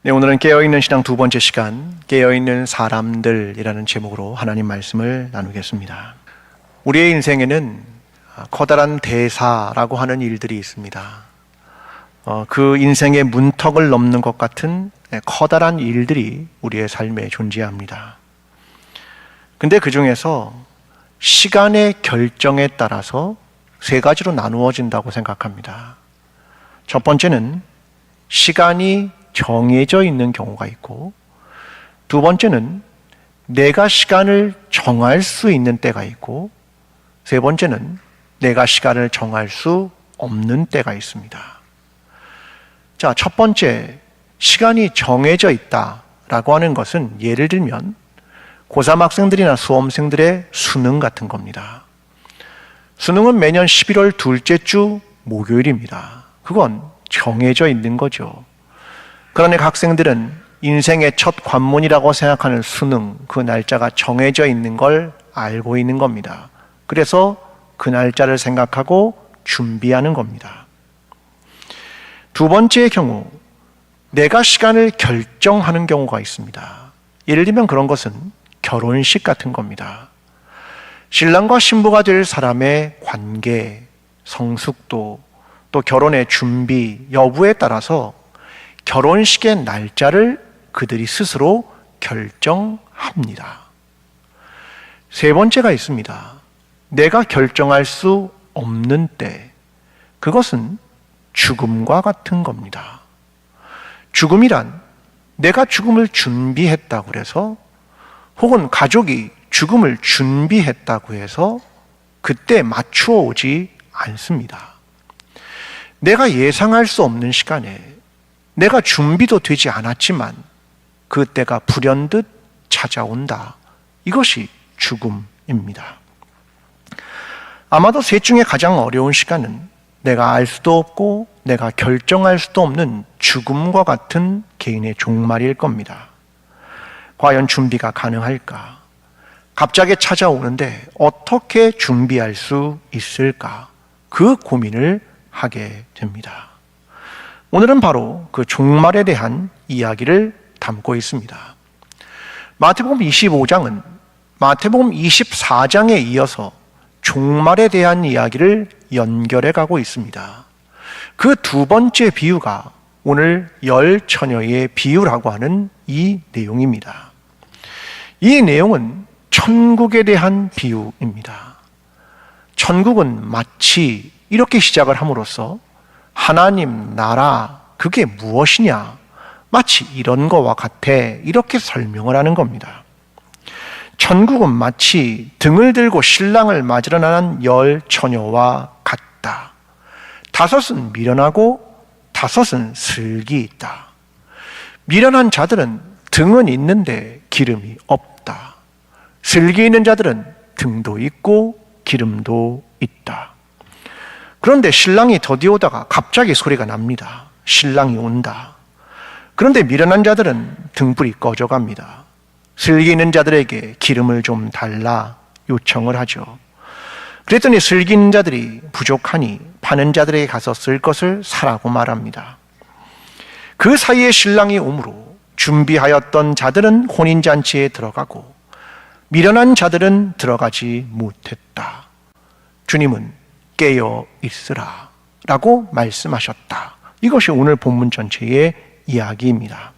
네, 오늘은 깨어있는 신앙 두 번째 시간, 깨어있는 사람들이라는 제목으로 하나님 말씀을 나누겠습니다. 우리의 인생에는 커다란 대사라고 하는 일들이 있습니다. 그 인생의 문턱을 넘는 것 같은 커다란 일들이 우리의 삶에 존재합니다. 근데 그 중에서 시간의 결정에 따라서 세 가지로 나누어진다고 생각합니다. 첫 번째는 시간이 정해져 있는 경우가 있고, 두 번째는 내가 시간을 정할 수 있는 때가 있고, 세 번째는 내가 시간을 정할 수 없는 때가 있습니다. 자, 첫 번째, 시간이 정해져 있다라고 하는 것은 예를 들면 고3 학생들이나 수험생들의 수능 같은 겁니다. 수능은 매년 11월 둘째 주 목요일입니다. 그건 정해져 있는 거죠. 그러니까 학생들은 인생의 첫 관문이라고 생각하는 수능, 그 날짜가 정해져 있는 걸 알고 있는 겁니다. 그래서 그 날짜를 생각하고 준비하는 겁니다. 두 번째의 경우, 내가 시간을 결정하는 경우가 있습니다. 예를 들면 그런 것은 결혼식 같은 겁니다. 신랑과 신부가 될 사람의 관계, 성숙도, 또 결혼의 준비, 여부에 따라서 결혼식의 날짜를 그들이 스스로 결정합니다. 세 번째가 있습니다. 내가 결정할 수 없는 때, 그것은 죽음과 같은 겁니다. 죽음이란 내가 죽음을 준비했다고 해서, 혹은 가족이 죽음을 준비했다고 해서 그때 맞추어 오지 않습니다. 내가 예상할 수 없는 시간에 내가 준비도 되지 않았지만 그때가 불현듯 찾아온다. 이것이 죽음입니다. 아마도 셋 중에 가장 어려운 시간은 내가 알 수도 없고 내가 결정할 수도 없는 죽음과 같은 개인의 종말일 겁니다. 과연 준비가 가능할까? 갑자기 찾아오는데 어떻게 준비할 수 있을까? 그 고민을 하게 됩니다. 오늘은 바로 그 종말에 대한 이야기를 담고 있습니다. 마태복음 25장은 마태복음 24장에 이어서 종말에 대한 이야기를 연결해 가고 있습니다. 그 두 번째 비유가 오늘 열 처녀의 비유라고 하는 이 내용입니다. 이 내용은 천국에 대한 비유입니다. 천국은 마치 이렇게 시작을 함으로써 하나님 나라, 그게 무엇이냐? 마치 이런 거와 같아. 이렇게 설명을 하는 겁니다. 천국은 마치 등을 들고 신랑을 맞으러 나간 열 처녀와 같다. 다섯은 미련하고 다섯은 슬기 있다. 미련한 자들은 등은 있는데 기름이 없다. 슬기 있는 자들은 등도 있고 기름도 있다. 그런데 신랑이 더디오다가 갑자기 소리가 납니다. 신랑이 온다. 그런데 미련한 자들은 등불이 꺼져갑니다. 슬기 있는 자들에게 기름을 좀 달라 요청을 하죠. 그랬더니 슬기 있는 자들이 부족하니 파는 자들에게 가서 쓸 것을 사라고 말합니다. 그 사이에 신랑이 오므로 준비하였던 자들은 혼인잔치에 들어가고 미련한 자들은 들어가지 못했다. 주님은 깨어 있으라 라고 말씀하셨다. 이것이 오늘 본문 전체의 이야기입니다.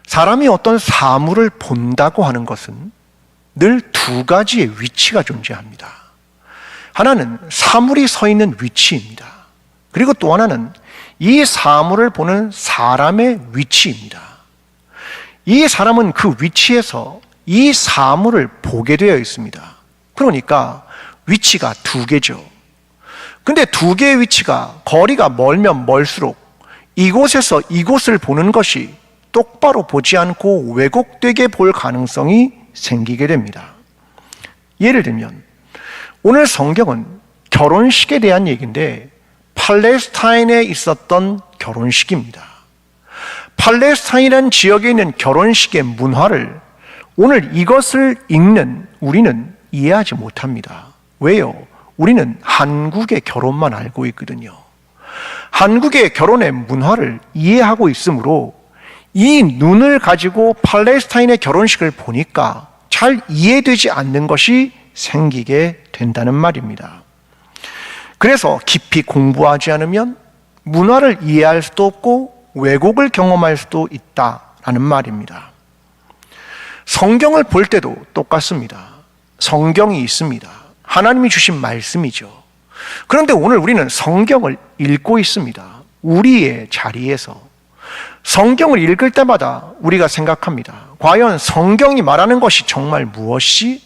사람이 어떤 사물을 본다고 하는 것은 늘 두 가지의 위치가 존재합니다. 하나는 사물이 서 있는 위치입니다. 그리고 또 하나는 이 사물을 보는 사람의 위치입니다. 이 사람은 그 위치에서 이 사물을 보게 되어 있습니다. 그러니까 위치가 두 개죠. 근데 두 개의 위치가 거리가 멀면 멀수록 이곳에서 이곳을 보는 것이 똑바로 보지 않고 왜곡되게 볼 가능성이 생기게 됩니다. 예를 들면 오늘 성경은 결혼식에 대한 얘기인데 팔레스타인에 있었던 결혼식입니다. 팔레스타인이라는 지역에 있는 결혼식의 문화를 오늘 이것을 읽는 우리는 이해하지 못합니다. 왜요? 우리는 한국의 결혼만 알고 있거든요. 한국의 결혼의 문화를 이해하고 있으므로 이 눈을 가지고 팔레스타인의 결혼식을 보니까 잘 이해되지 않는 것이 생기게 된다는 말입니다. 그래서 깊이 공부하지 않으면 문화를 이해할 수도 없고 왜곡을 경험할 수도 있다라는 말입니다. 성경을 볼 때도 똑같습니다. 성경이 있습니다. 하나님이 주신 말씀이죠. 그런데 오늘 우리는 성경을 읽고 있습니다. 우리의 자리에서. 성경을 읽을 때마다 우리가 생각합니다. 과연 성경이 말하는 것이 정말 무엇이?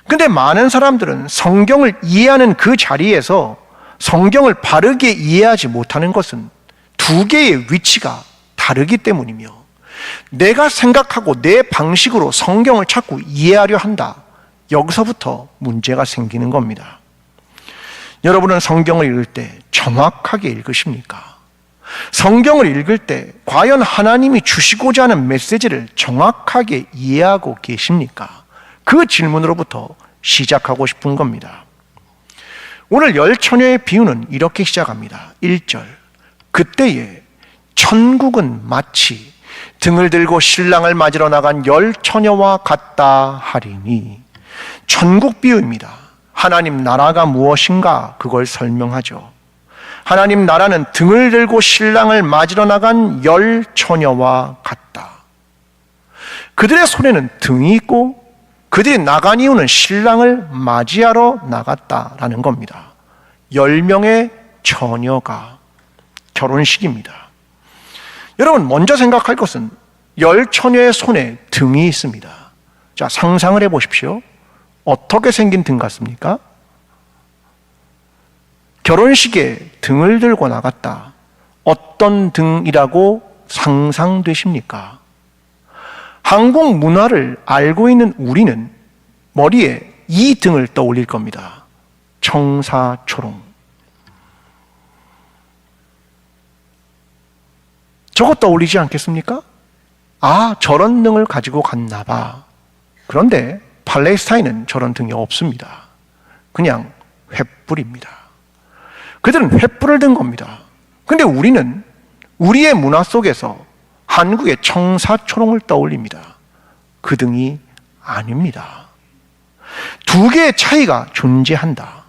근데 많은 사람들은 성경을 이해하는 그 자리에서 성경을 바르게 이해하지 못하는 것은 두 개의 위치가 다르기 때문이며 내가 생각하고 내 방식으로 성경을 자꾸 이해하려 한다. 여기서부터 문제가 생기는 겁니다. 여러분은 성경을 읽을 때 정확하게 읽으십니까? 성경을 읽을 때 과연 하나님이 주시고자 하는 메시지를 정확하게 이해하고 계십니까? 그 질문으로부터 시작하고 싶은 겁니다. 오늘 열 처녀의 비유는 이렇게 시작합니다. 1절. 그때에 천국은 마치 등을 들고 신랑을 맞으러 나간 열 처녀와 같다 하리니. 천국 비유입니다. 하나님 나라가 무엇인가 그걸 설명하죠. 하나님 나라는 등을 들고 신랑을 맞으러 나간 열 처녀와 같다. 그들의 손에는 등이 있고 그들이 나간 이유는 신랑을 맞이하러 나갔다라는 겁니다. 10명의 처녀가 결혼식입니다. 여러분 먼저 생각할 것은 열 처녀의 손에 등이 있습니다. 자, 상상을 해보십시오. 어떻게 생긴 등 같습니까? 결혼식에 등을 들고 나갔다. 어떤 등이라고 상상되십니까? 한국 문화를 알고 있는 우리는 머리에 이 등을 떠올릴 겁니다. 청사초롱. 저거 떠올리지 않겠습니까? 아, 저런 등을 가지고 갔나 봐. 그런데 팔레스타인은 저런 등이 없습니다. 그냥 횃불입니다. 그들은 횃불을 든 겁니다. 근데 우리는 우리의 문화 속에서 한국의 청사초롱을 떠올립니다. 그 등이 아닙니다. 두 개의 차이가 존재한다.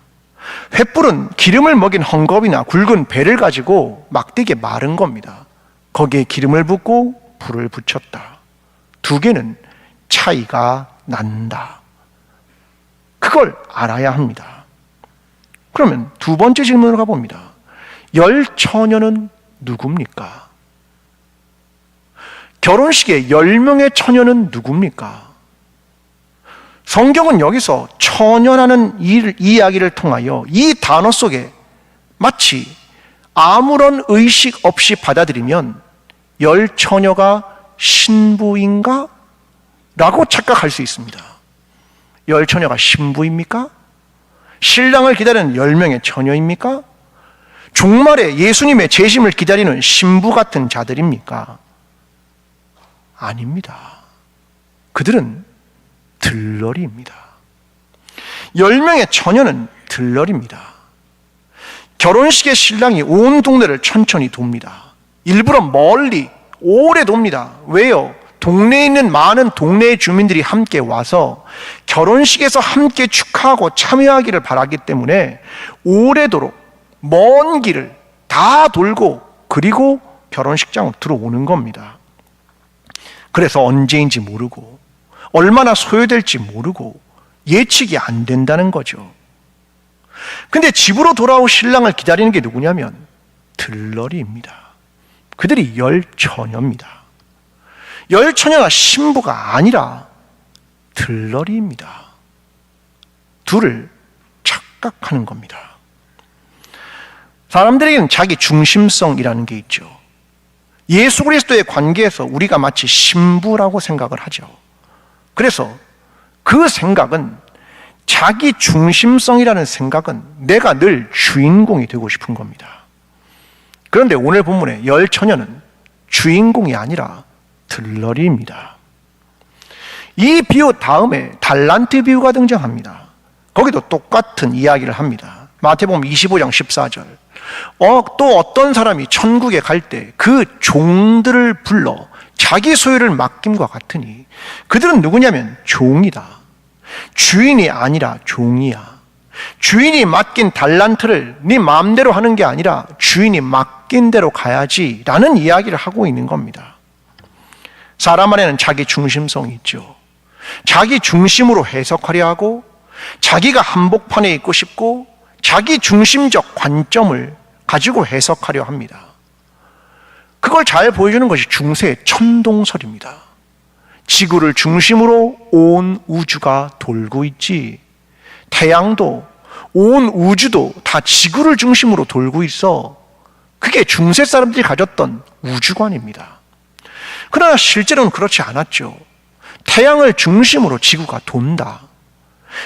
횃불은 기름을 먹인 헝겊이나 굵은 배를 가지고 막대기에 마른 겁니다. 거기에 기름을 붓고 불을 붙였다. 두 개는 차이가 난다. 그걸 알아야 합니다. 그러면 두 번째 질문으로 가봅니다. 열 처녀는 누굽니까? 결혼식에 10명의 처녀는 누굽니까? 성경은 여기서 처녀라는 이 이야기를 통하여 이 단어 속에 마치 아무런 의식 없이 받아들이면 열 처녀가 신부인가? 라고 착각할 수 있습니다. 열 처녀가 신부입니까? 신랑을 기다리는 10명의 처녀입니까? 종말에 예수님의 재심을 기다리는 신부 같은 자들입니까? 아닙니다. 그들은 들러리입니다. 10명의 처녀는 들러리입니다. 결혼식의 신랑이 온 동네를 천천히 돕니다. 일부러 멀리 오래 돕니다. 왜요? 동네에 있는 많은 동네의 주민들이 함께 와서 결혼식에서 함께 축하하고 참여하기를 바라기 때문에 오래도록 먼 길을 다 돌고 그리고 결혼식장으로 들어오는 겁니다. 그래서 언제인지 모르고 얼마나 소요될지 모르고 예측이 안 된다는 거죠. 근데 집으로 돌아올 신랑을 기다리는 게 누구냐면 들러리입니다. 그들이 열 처녀입니다. 열 처녀가 신부가 아니라 들러리입니다. 둘을 착각하는 겁니다. 사람들에게는 자기 중심성이라는 게 있죠. 예수 그리스도의 관계에서 우리가 마치 신부라고 생각을 하죠. 그래서 그 생각은 자기 중심성이라는 생각은 내가 늘 주인공이 되고 싶은 겁니다. 그런데 오늘 본문의 열 처녀는 주인공이 아니라 들러리입니다. 이 비유 다음에 달란트 비유가 등장합니다. 거기도 똑같은 이야기를 합니다. 마태복음 25장 14절. 또 어떤 사람이 천국에 갈 때 그 종들을 불러 자기 소유를 맡김과 같으니 그들은 누구냐면 종이다. 주인이 아니라 종이야. 주인이 맡긴 달란트를 네 마음대로 하는 게 아니라 주인이 맡긴 대로 가야지 라는 이야기를 하고 있는 겁니다. 사람 안에는 자기 중심성이 있죠. 자기 중심으로 해석하려 하고 자기가 한복판에 있고 싶고 자기 중심적 관점을 가지고 해석하려 합니다. 그걸 잘 보여주는 것이 중세의 천동설입니다. 지구를 중심으로 온 우주가 돌고 있지, 태양도 온 우주도 다 지구를 중심으로 돌고 있어. 그게 중세 사람들이 가졌던 우주관입니다. 그러나 실제로는 그렇지 않았죠. 태양을 중심으로 지구가 돈다.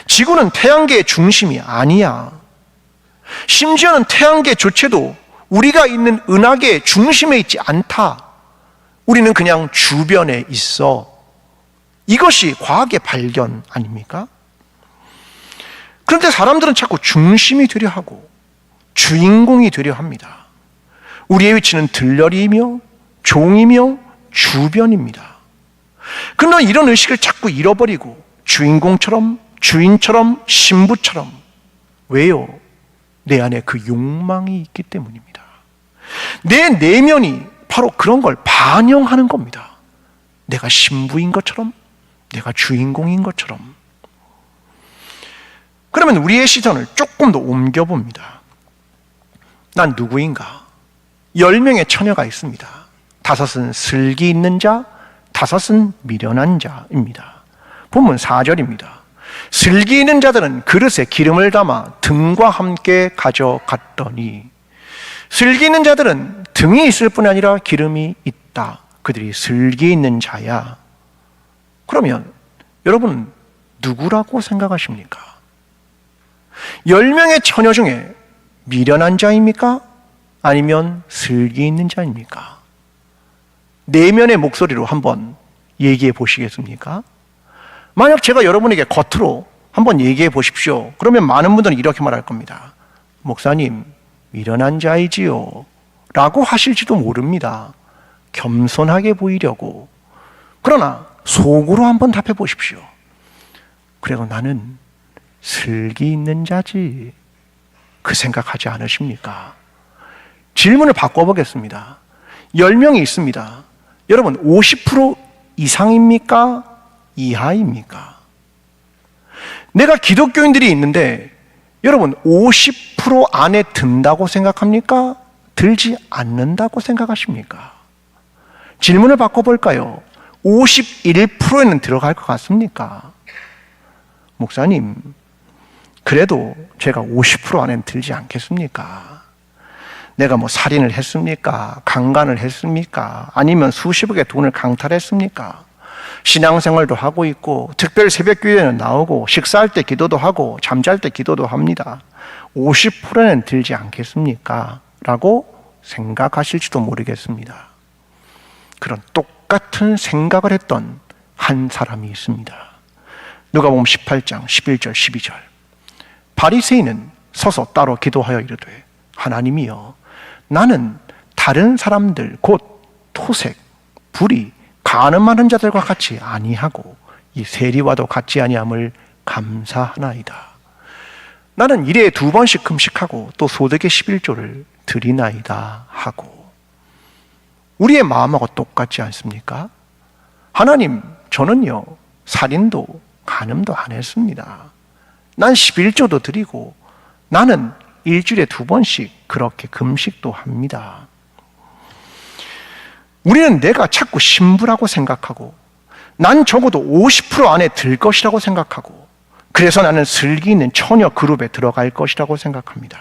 지구는 태양계의 중심이 아니야. 심지어는 태양계 조차도 우리가 있는 은하계의 중심에 있지 않다. 우리는 그냥 주변에 있어. 이것이 과학의 발견 아닙니까? 그런데 사람들은 자꾸 중심이 되려 하고 주인공이 되려 합니다. 우리의 위치는 들러리이며 종이며 주변입니다. 그러나 이런 의식을 자꾸 잃어버리고 주인공처럼, 주인처럼, 신부처럼. 왜요? 내 안에 그 욕망이 있기 때문입니다. 내 내면이 바로 그런 걸 반영하는 겁니다. 내가 신부인 것처럼, 내가 주인공인 것처럼. 그러면 우리의 시선을 조금 더 옮겨봅니다. 난 누구인가? 10명의 처녀가 있습니다. 5은 슬기 있는 자, 5은 미련한 자입니다. 본문 4절입니다. 슬기 있는 자들은 그릇에 기름을 담아 등과 함께 가져갔더니, 슬기 있는 자들은 등이 있을 뿐 아니라 기름이 있다. 그들이 슬기 있는 자야. 그러면 여러분 누구라고 생각하십니까? 10명의 처녀 중에 미련한 자입니까? 아니면 슬기 있는 자입니까? 내면의 목소리로 한번 얘기해 보시겠습니까? 만약 제가 여러분에게 겉으로 한번 얘기해 보십시오. 그러면 많은 분들은 이렇게 말할 겁니다. 목사님, 미련한 자이지요 라고 하실지도 모릅니다. 겸손하게 보이려고. 그러나 속으로 한번 답해 보십시오. 그리고 나는 슬기 있는 자지. 그 생각하지 않으십니까? 질문을 바꿔보겠습니다. 10명이 있습니다. 여러분 50% 이상입니까? 이하입니까? 내가 기독교인들이 있는데 여러분 50% 안에 든다고 생각합니까? 들지 않는다고 생각하십니까? 질문을 바꿔볼까요? 51%에는 들어갈 것 같습니까? 목사님, 그래도 제가 50% 안에는 들지 않겠습니까? 내가 뭐 살인을 했습니까? 강간을 했습니까? 아니면 수십억의 돈을 강탈했습니까? 신앙생활도 하고 있고 특별 새벽기도에는 나오고 식사할 때 기도도 하고 잠잘 때 기도도 합니다. 50%는 들지 않겠습니까? 라고 생각하실지도 모르겠습니다. 그런 똑같은 생각을 했던 한 사람이 있습니다. 누가복음 18장 11절 12절. 바리새인은 서서 따로 기도하여 이르되, 하나님이여, 나는 다른 사람들 곧 토색, 불의, 간음 많은 자들과 같이 아니하고 이 세리와도 같지 아니함을 감사하나이다. 나는 일에 2번씩 금식하고 또 소득의 11조를 드리나이다 하고. 우리의 마음하고 똑같지 않습니까? 하나님, 저는요 살인도 간음도 안 했습니다. 난 11조도 드리고 나는 일주일에 2번씩 그렇게 금식도 합니다. 우리는 내가 자꾸 신부라고 생각하고 난 적어도 50% 안에 들 것이라고 생각하고 그래서 나는 슬기 있는 처녀 그룹에 들어갈 것이라고 생각합니다.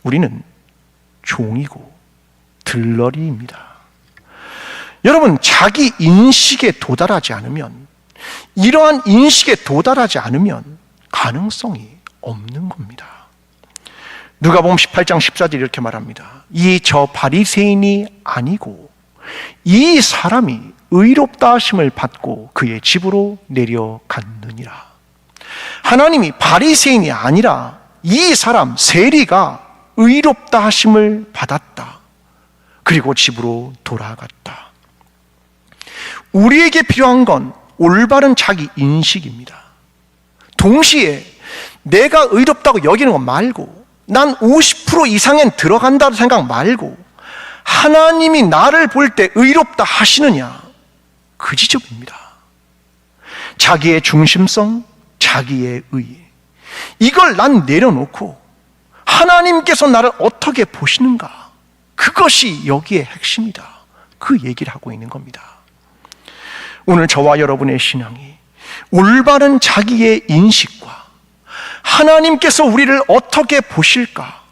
우리는 종이고 들러리입니다. 여러분, 자기 인식에 도달하지 않으면, 이러한 인식에 도달하지 않으면 가능성이 없는 겁니다. 누가복음 18장 14절 이렇게 말합니다. 이 저 바리새인이 아니고 이 사람이 의롭다 하심을 받고 그의 집으로 내려갔느니라. 하나님이 바리새인이 아니라 이 사람 세리가 의롭다 하심을 받았다. 그리고 집으로 돌아갔다. 우리에게 필요한 건 올바른 자기 인식입니다. 동시에 내가 의롭다고 여기는 것 말고, 난 50% 이상엔 들어간다고 생각 말고, 하나님이 나를 볼 때 의롭다 하시느냐, 그 지점입니다. 자기의 중심성, 자기의 의, 이걸 난 내려놓고 하나님께서 나를 어떻게 보시는가, 그것이 여기의 핵심이다. 그 얘기를 하고 있는 겁니다. 오늘 저와 여러분의 신앙이 올바른 자기의 인식과 하나님께서 우리를 어떻게 보실까,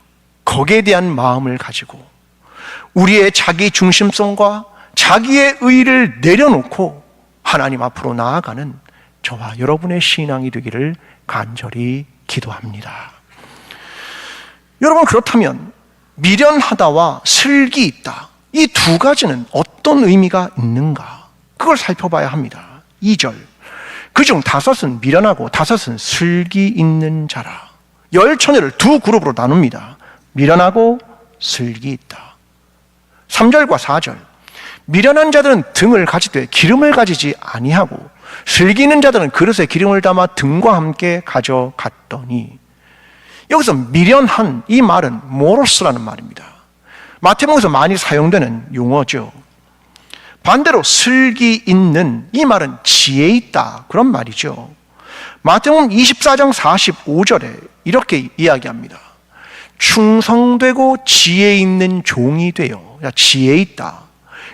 거기에 대한 마음을 가지고 우리의 자기 중심성과 자기의 의를 내려놓고 하나님 앞으로 나아가는 저와 여러분의 신앙이 되기를 간절히 기도합니다. 여러분, 그렇다면 미련하다와 슬기 있다, 이 두 가지는 어떤 의미가 있는가, 그걸 살펴봐야 합니다. 2절, 그중 5은 미련하고 5은 슬기 있는 자라. 열 처녀를 두 그룹으로 나눕니다. 미련하고 슬기 있다. 3절과 4절, 미련한 자들은 등을 가지되 기름을 가지지 아니하고 슬기 있는 자들은 그릇에 기름을 담아 등과 함께 가져갔더니, 여기서 미련한, 이 말은 모로스라는 말입니다. 마태복음에서 많이 사용되는 용어죠. 반대로 슬기 있는, 이 말은 지혜 있다, 그런 말이죠. 마태복음 24장 45절에 이렇게 이야기합니다. 충성되고 지혜 있는 종이 되어, 지혜 있다,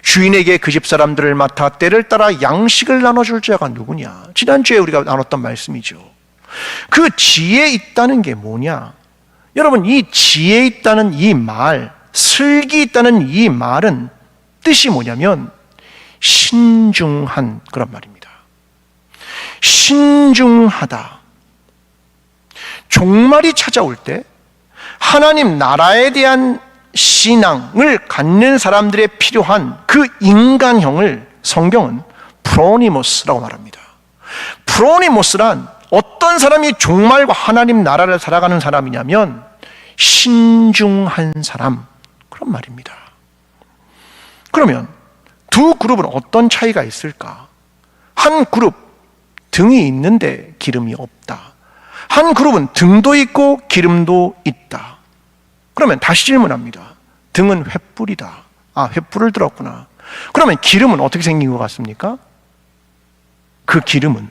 주인에게 그 집 사람들을 맡아 때를 따라 양식을 나눠줄 자가 누구냐. 지난주에 우리가 나눴던 말씀이죠. 그 지혜 있다는 게 뭐냐? 여러분, 이 지혜 있다는 이 말, 슬기 있다는 이 말은 뜻이 뭐냐면 신중한, 그런 말입니다. 신중하다. 종말이 찾아올 때 하나님 나라에 대한 신앙을 갖는 사람들의 필요한 그 인간형을 성경은 프로니모스라고 말합니다. 프로니모스란 어떤 사람이 종말과 하나님 나라를 살아가는 사람이냐면 신중한 사람, 그런 말입니다. 그러면 두 그룹은 어떤 차이가 있을까? 한 그룹, 등이 있는데 기름이 없다. 한 그룹은 등도 있고 기름도 있다. 그러면 다시 질문합니다. 등은 횃불이다. 아, 횃불을 들었구나. 그러면 기름은 어떻게 생긴 것 같습니까? 그 기름은,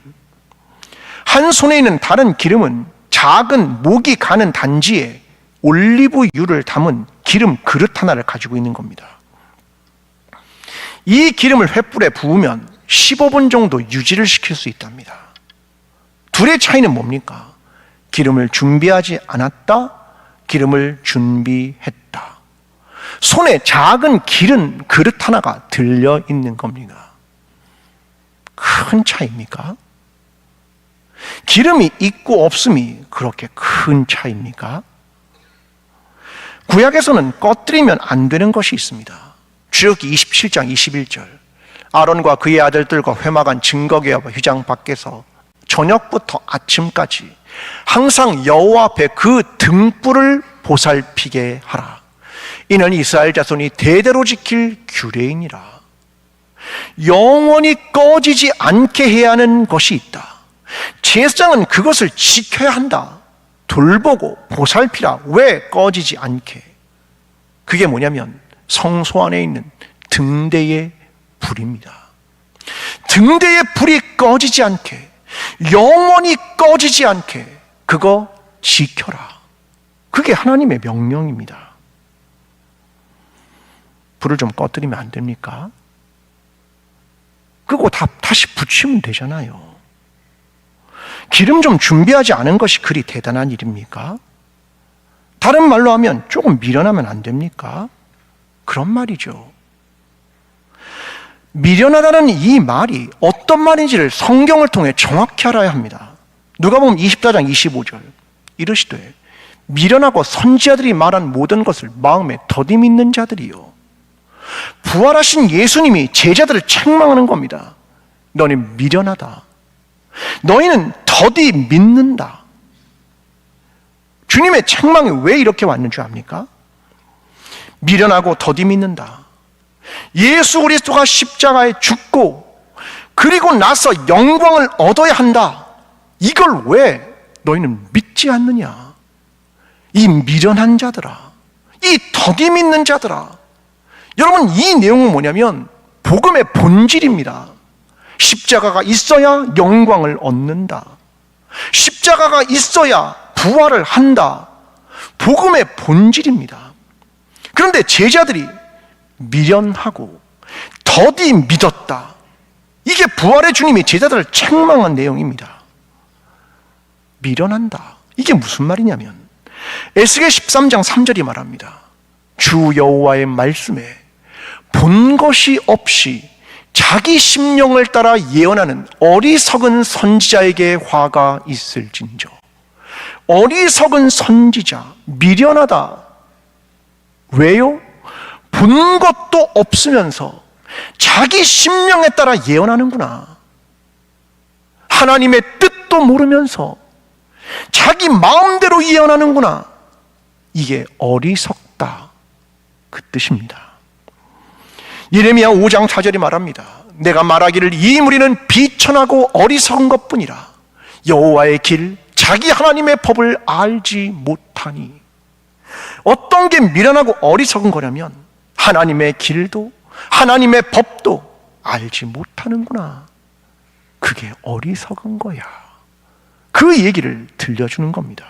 한 손에 있는 다른 기름은 작은 목이 가는 단지에 올리브유를 담은 기름 그릇 하나를 가지고 있는 겁니다. 이 기름을 횃불에 부으면 15분 정도 유지를 시킬 수 있답니다. 둘의 차이는 뭡니까? 기름을 준비하지 않았다, 기름을 준비했다. 손에 작은 기름 그릇 하나가 들려 있는 겁니다. 큰 차이입니까? 기름이 있고 없음이 그렇게 큰 차이입니까? 구약에서는 꺼뜨리면 안 되는 것이 있습니다. 출애굽기 27장 21절, 아론과 그의 아들들과 회막안 증거궤와 휘장 밖에서 저녁부터 아침까지 항상 여호와 앞에 그 등불을 보살피게 하라. 이는 이스라엘 자손이 대대로 지킬 규례이니라. 영원히 꺼지지 않게 해야 하는 것이 있다. 제사장은 그것을 지켜야 한다. 돌보고 보살피라. 왜 꺼지지 않게? 그게 뭐냐면 성소 안에 있는 등대의 불입니다. 등대의 불이 꺼지지 않게, 영원히 꺼지지 않게 그거 지켜라. 그게 하나님의 명령입니다. 불을 좀 꺼뜨리면 안 됩니까? 그거 다시 붙이면 되잖아요. 기름 좀 준비하지 않은 것이 그리 대단한 일입니까? 다른 말로 하면 조금 미련하면 안 됩니까? 그런 말이죠. 미련하다는 이 말이 어떤 말인지를 성경을 통해 정확히 알아야 합니다. 누가복음 24장 25절, 이르시되 미련하고 선지자들이 말한 모든 것을 마음에 더디 믿는 자들이요. 부활하신 예수님이 제자들을 책망하는 겁니다. 너는 미련하다. 너희는 더디 믿는다. 주님의 책망이 왜 이렇게 왔는 줄 압니까? 미련하고 더디 믿는다. 예수 그리스도가 십자가에 죽고 그리고 나서 영광을 얻어야 한다. 이걸 왜 너희는 믿지 않느냐? 이 미련한 자들아, 이 더디 믿는 자들아. 여러분, 이 내용은 뭐냐면 복음의 본질입니다. 십자가가 있어야 영광을 얻는다. 십자가가 있어야 부활을 한다. 복음의 본질입니다. 그런데 제자들이 미련하고 더디 믿었다. 이게 부활의 주님이 제자들을 책망한 내용입니다. 미련한다. 이게 무슨 말이냐면 에스겔 13장 3절이 말합니다. 주 여호와의 말씀에 본 것이 없이 자기 심령을 따라 예언하는 어리석은 선지자에게 화가 있을진저. 어리석은 선지자, 미련하다. 왜요? 본 것도 없으면서 자기 심령에 따라 예언하는구나. 하나님의 뜻도 모르면서 자기 마음대로 예언하는구나. 이게 어리석다, 그 뜻입니다. 예레미야 5장 4절이 말합니다. 내가 말하기를 이 무리는 비천하고 어리석은 것뿐이라. 여호와의 길, 자기 하나님의 법을 알지 못하니. 어떤 게 미련하고 어리석은 거냐면 하나님의 길도 하나님의 법도 알지 못하는구나. 그게 어리석은 거야. 그 얘기를 들려주는 겁니다.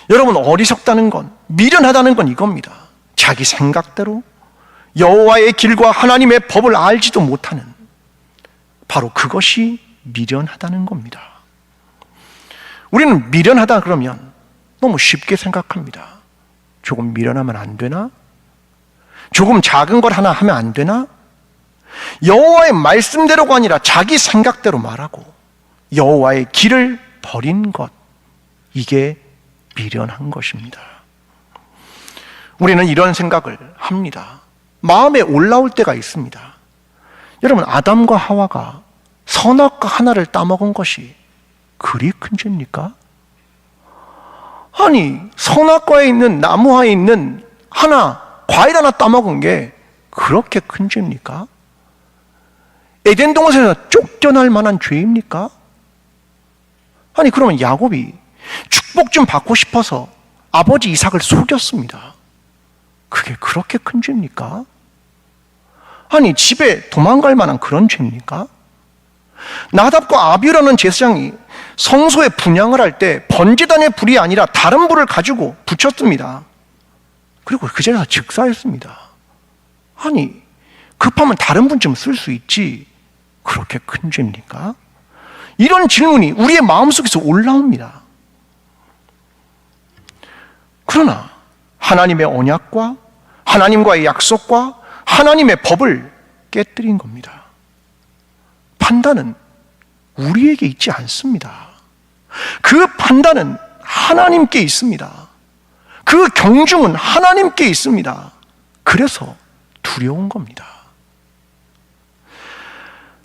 여러분, 어리석다는 건, 미련하다는 건 이겁니다. 자기 생각대로 여호와의 길과 하나님의 법을 알지도 못하는, 바로 그것이 미련하다는 겁니다. 우리는 미련하다 그러면 너무 쉽게 생각합니다. 조금 미련하면 안 되나? 조금 작은 걸 하나 하면 안 되나? 여호와의 말씀대로가 아니라 자기 생각대로 말하고 여호와의 길을 버린 것, 이게 미련한 것입니다. 우리는 이런 생각을 합니다. 마음에 올라올 때가 있습니다. 여러분, 아담과 하와가 선악과 하나를 따먹은 것이 그리 큰 죄입니까? 아니, 선악과에 있는 나무하에 있는 과일 하나 따먹은 게 그렇게 큰 죄입니까? 에덴 동산에서 쫓겨날 만한 죄입니까? 아니, 그러면 야곱이 축복 좀 받고 싶어서 아버지 이삭을 속였습니다. 그게 그렇게 큰 죄입니까? 아니, 집에 도망갈 만한 그런 죄입니까? 나답과 아비후라는 제사장이 성소에 분향을 할 때 번제단의 불이 아니라 다른 불을 가지고 붙였습니다. 그리고 그 자리에서 즉사했습니다. 아니, 급하면 다른 분 좀 쓸 수 있지, 그렇게 큰 죄입니까? 이런 질문이 우리의 마음속에서 올라옵니다. 그러나 하나님의 언약과 하나님과의 약속과 하나님의 법을 깨뜨린 겁니다. 판단은 우리에게 있지 않습니다. 그 판단은 하나님께 있습니다. 그 경중은 하나님께 있습니다. 그래서 두려운 겁니다.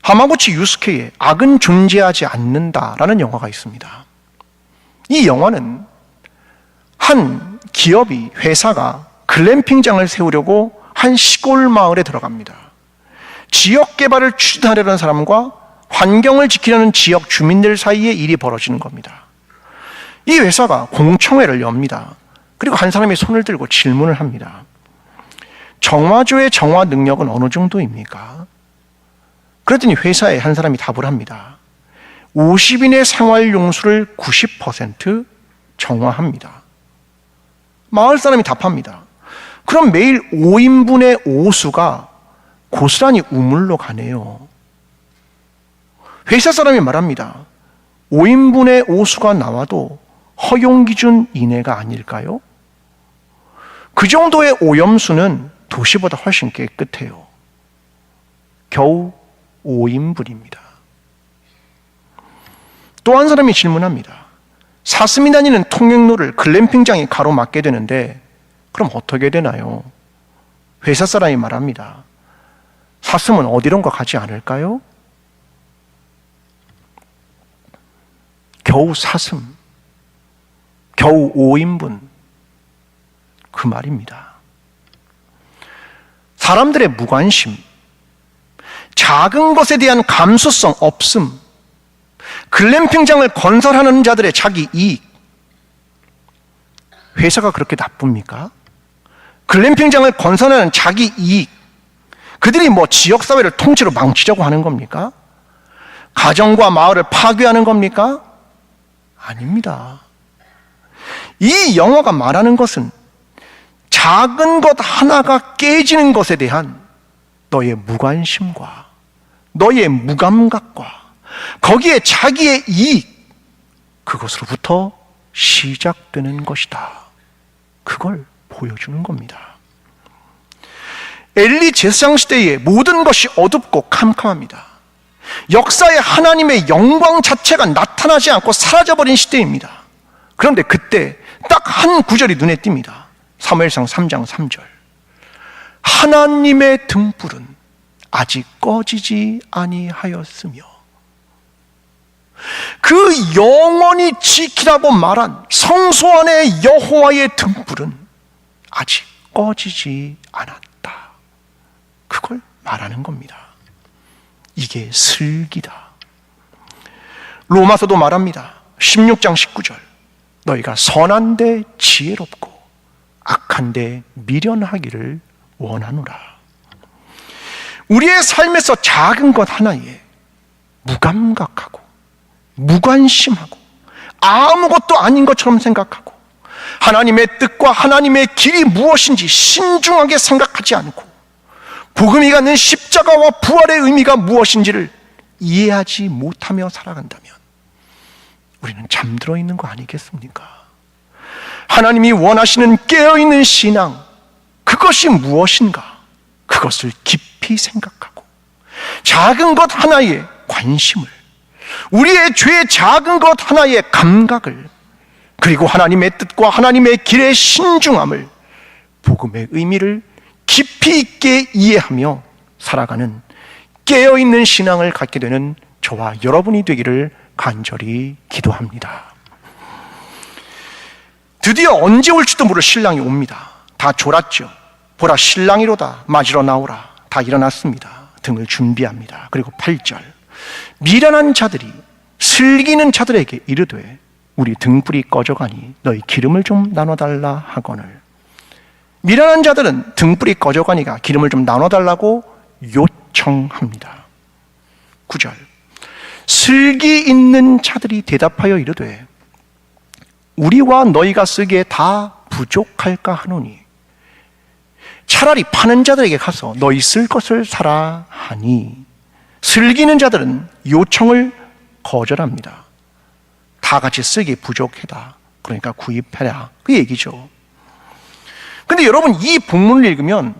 하마구치 유스케의 악은 존재하지 않는다라는 영화가 있습니다. 이 영화는 한 기업이, 회사가 글램핑장을 세우려고 한 시골 마을에 들어갑니다. 지역 개발을 추진하려는 사람과 환경을 지키려는 지역 주민들 사이에 일이 벌어지는 겁니다. 이 회사가 공청회를 엽니다. 그리고 한 사람이 손을 들고 질문을 합니다. 정화조의 정화 능력은 어느 정도입니까? 그랬더니 회사에 한 사람이 답을 합니다. 50인의 생활용수를 90% 정화합니다. 마을 사람이 답합니다. 그럼 매일 5인분의 오수가 고스란히 우물로 가네요. 회사 사람이 말합니다. 5인분의 오수가 나와도 허용 기준 이내가 아닐까요? 그 정도의 오염수는 도시보다 훨씬 깨끗해요. 겨우 5인분입니다. 또 한 사람이 질문합니다. 사슴이 다니는 통행로를 글램핑장이 가로막게 되는데 그럼 어떻게 되나요? 회사 사람이 말합니다. 사슴은 어디론가 가지 않을까요? 겨우 사슴. 겨우 5인분. 그 말입니다. 사람들의 무관심, 작은 것에 대한 감수성 없음, 글램핑장을 건설하는 자들의 자기 이익. 회사가 그렇게 나쁩니까? 글램핑장을 건설하는 자기 이익. 그들이 뭐 지역사회를 통째로 망치려고 하는 겁니까? 가정과 마을을 파괴하는 겁니까? 아닙니다. 이 영화가 말하는 것은 작은 것 하나가 깨지는 것에 대한 너의 무관심과 너의 무감각과 거기에 자기의 이익, 그것으로부터 시작되는 것이다. 그걸 보여주는 겁니다. 엘리 제사장 시대에 모든 것이 어둡고 캄캄합니다. 역사에 하나님의 영광 자체가 나타나지 않고 사라져버린 시대입니다. 그런데 그때 딱 한 구절이 눈에 띕니다. 사무엘상 3장 3절. 하나님의 등불은 아직 꺼지지 아니하였으며, 그 영원히 지키라고 말한 성소 안의 여호와의 등불은 아직 꺼지지 않았다. 그걸 말하는 겁니다. 이게 슬기다. 로마서도 말합니다. 16장 19절. 너희가 선한데 지혜롭고 악한데 미련하기를 원하노라. 우리의 삶에서 작은 것 하나에 무감각하고 무관심하고 아무것도 아닌 것처럼 생각하고 하나님의 뜻과 하나님의 길이 무엇인지 신중하게 생각하지 않고 복음이 갖는 십자가와 부활의 의미가 무엇인지를 이해하지 못하며 살아간다면 우리는 잠들어 있는 거 아니겠습니까? 하나님이 원하시는 깨어있는 신앙, 그것이 무엇인가? 그것을 깊이 생각하고 작은 것 하나에 관심을, 우리의 죄의 작은 것 하나의 감각을, 그리고 하나님의 뜻과 하나님의 길의 신중함을, 복음의 의미를 깊이 있게 이해하며 살아가는 깨어있는 신앙을 갖게 되는 저와 여러분이 되기를 간절히 기도합니다. 드디어 언제 올지도 모를 신랑이 옵니다. 다 졸았죠. 보라 신랑이로다, 맞으러 나오라. 다 일어났습니다. 등을 준비합니다. 그리고 8절. 미련한 자들이 슬기는 자들에게 이르되 우리 등불이 꺼져가니 너희 기름을 좀 나눠달라 하거늘. 미련한 자들은 등불이 꺼져가니까 기름을 좀 나눠달라고 요청합니다. 9절. 슬기 있는 자들이 대답하여 이르되 우리와 너희가 쓰기에 다 부족할까 하노니 차라리 파는 자들에게 가서 너희 쓸 것을 사라 하니. 슬기 있는 자들은 요청을 거절합니다. 다 같이 쓰기 부족하다. 그러니까 구입해라. 그 얘기죠. 근데 여러분, 이 본문을 읽으면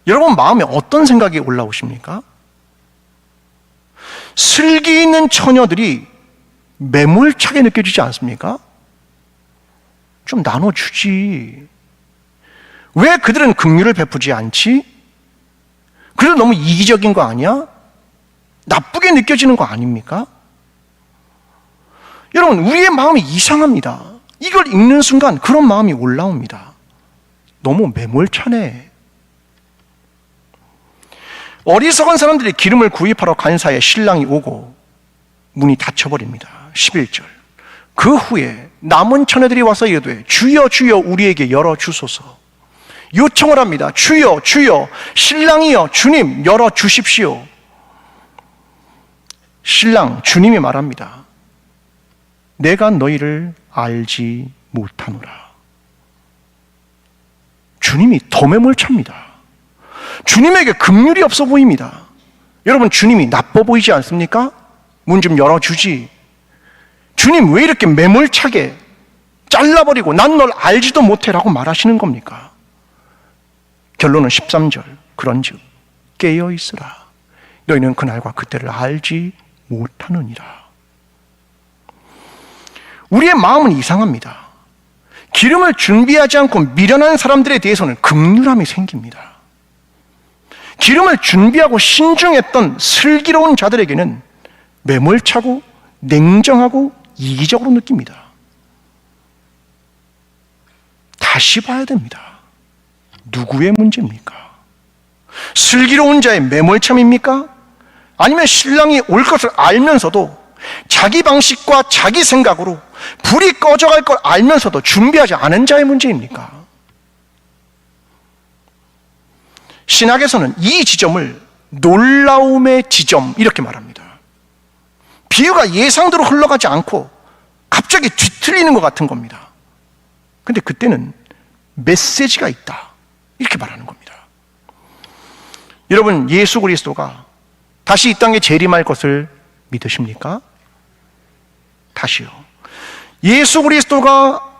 여러분 마음에 어떤 생각이 올라오십니까? 슬기 있는 처녀들이 매몰차게 느껴지지 않습니까? 좀 나눠주지. 왜 그들은 긍휼을 베푸지 않지? 그래도 너무 이기적인 거 아니야? 나쁘게 느껴지는 거 아닙니까? 여러분, 우리의 마음이 이상합니다. 이걸 읽는 순간 그런 마음이 올라옵니다. 너무 매몰차네. 어리석은 사람들이 기름을 구입하러 간 사이에 신랑이 오고 문이 닫혀버립니다. 11절. 그 후에 남은 처녀들이 와서 이르되 주여 주여 우리에게 열어주소서. 요청을 합니다. 주여 주여, 신랑이여, 주님 열어주십시오. 신랑 주님이 말합니다. 내가 너희를 알지 못하노라. 주님이 더 매몰차입니다. 주님에게 긍휼이 없어 보입니다. 여러분, 주님이 나빠 보이지 않습니까? 문 좀 열어주지. 주님 왜 이렇게 매몰차게 잘라버리고 난 널 알지도 못해라고 말하시는 겁니까? 결론은 13절. 그런즉 깨어있으라. 너희는 그날과 그때를 알지 못하느니라. 우리의 마음은 이상합니다. 기름을 준비하지 않고 미련한 사람들에 대해서는 긍휼함이 생깁니다. 기름을 준비하고 신중했던 슬기로운 자들에게는 매몰차고 냉정하고 이기적으로 느낍니다. 다시 봐야 됩니다. 누구의 문제입니까? 슬기로운 자의 매몰참입니까? 아니면 신랑이 올 것을 알면서도 자기 방식과 자기 생각으로 불이 꺼져갈 걸 알면서도 준비하지 않은 자의 문제입니까? 신학에서는 이 지점을 놀라움의 지점 이렇게 말합니다. 비유가 예상대로 흘러가지 않고 갑자기 뒤틀리는 것 같은 겁니다. 근데 그때는 메시지가 있다 이렇게 말하는 겁니다. 여러분, 예수 그리스도가 다시 이 땅에 재림할 것을 믿으십니까? 다시요. 예수 그리스도가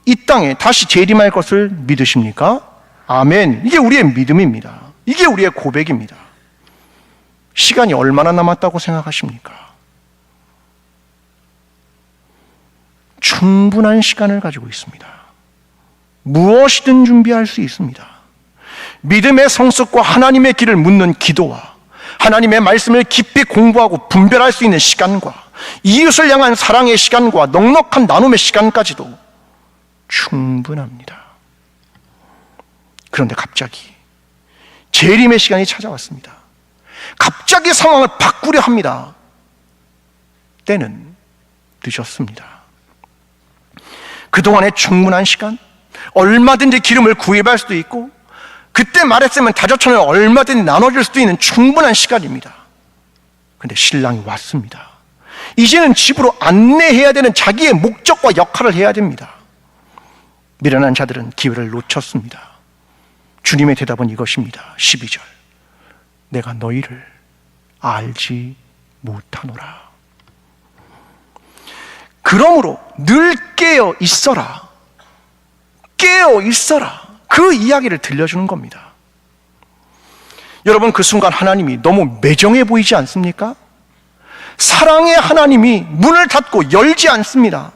이 땅에 다시 재림할 것을 믿으십니까? 아멘. 이게 우리의 믿음입니다. 이게 우리의 고백입니다. 시간이 얼마나 남았다고 생각하십니까? 충분한 시간을 가지고 있습니다. 무엇이든 준비할 수 있습니다. 믿음의 성숙과 하나님의 길을 묻는 기도와 하나님의 말씀을 깊이 공부하고 분별할 수 있는 시간과 이웃을 향한 사랑의 시간과 넉넉한 나눔의 시간까지도 충분합니다. 그런데 갑자기 재림의 시간이 찾아왔습니다. 갑자기 상황을 바꾸려 합니다. 때는 늦었습니다. 그동안의 충분한 시간, 얼마든지 기름을 구입할 수도 있고 그때 말했으면 다저천을 얼마든지 나눠줄 수도 있는 충분한 시간입니다. 그런데 신랑이 왔습니다. 이제는 집으로 안내해야 되는 자기의 목적과 역할을 해야 됩니다. 미련한 자들은 기회를 놓쳤습니다. 주님의 대답은 이것입니다. 12절, 내가 너희를 알지 못하노라. 그러므로 늘 깨어 있어라. 깨어 있어라. 그 이야기를 들려주는 겁니다. 여러분, 그 순간 하나님이 너무 매정해 보이지 않습니까? 사랑의 하나님이 문을 닫고 열지 않습니다.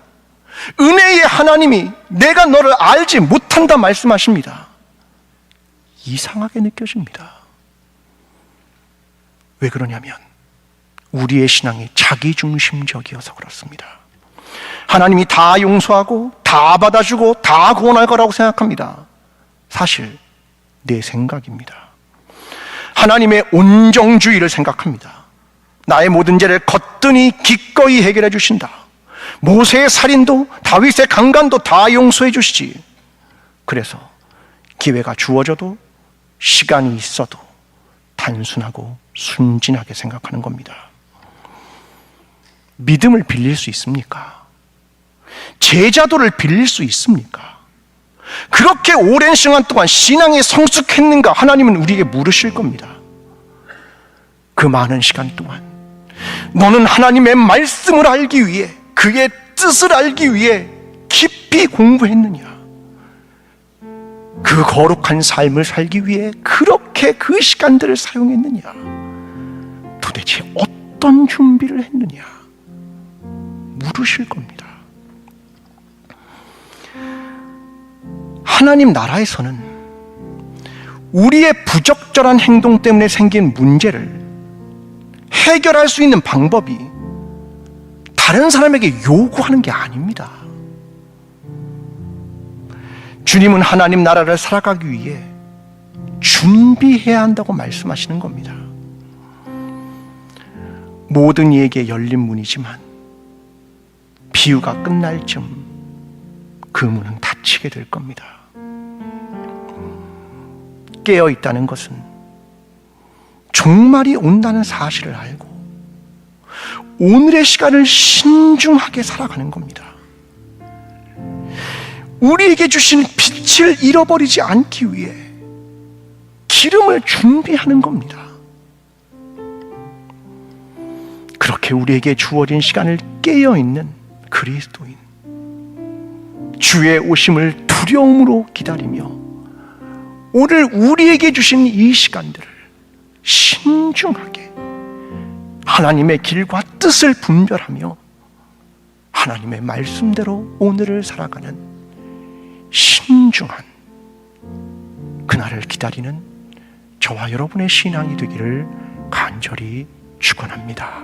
은혜의 하나님이 내가 너를 알지 못한다 말씀하십니다. 이상하게 느껴집니다. 왜 그러냐면 우리의 신앙이 자기중심적이어서 그렇습니다. 하나님이 다 용서하고 다 받아주고 다 구원할 거라고 생각합니다. 사실 내 생각입니다. 하나님의 온정주의를 생각합니다. 나의 모든 죄를 거뜬히 기꺼이 해결해 주신다. 모세의 살인도 다윗의 강간도 다 용서해 주시지. 그래서 기회가 주어져도 시간이 있어도 단순하고 순진하게 생각하는 겁니다. 믿음을 빌릴 수 있습니까? 제자도를 빌릴 수 있습니까? 그렇게 오랜 시간 동안 신앙에 성숙했는가 하나님은 우리에게 물으실 겁니다. 그 많은 시간 동안 너는 하나님의 말씀을 알기 위해, 그의 뜻을 알기 위해 깊이 공부했느냐? 그 거룩한 삶을 살기 위해 그렇게 그 시간들을 사용했느냐? 도대체 어떤 준비를 했느냐? 물으실 겁니다. 하나님 나라에서는 우리의 부적절한 행동 때문에 생긴 문제를 해결할 수 있는 방법이 다른 사람에게 요구하는 게 아닙니다. 주님은 하나님 나라를 살아가기 위해 준비해야 한다고 말씀하시는 겁니다. 모든 이에게 열린 문이지만 비유가 끝날 즈음 그 문은 닫히게 될 겁니다. 깨어 있다는 것은 종말이 온다는 사실을 알고 오늘의 시간을 신중하게 살아가는 겁니다. 우리에게 주신 빛을 잃어버리지 않기 위해 기름을 준비하는 겁니다. 그렇게 우리에게 주어진 시간을 깨어있는 그리스도인, 주의 오심을 두려움으로 기다리며 오늘 우리에게 주신 이 시간들을 신중하게 하나님의 길과 뜻을 분별하며 하나님의 말씀대로 오늘을 살아가는 신중한 그날을 기다리는 저와 여러분의 신앙이 되기를 간절히 축원합니다.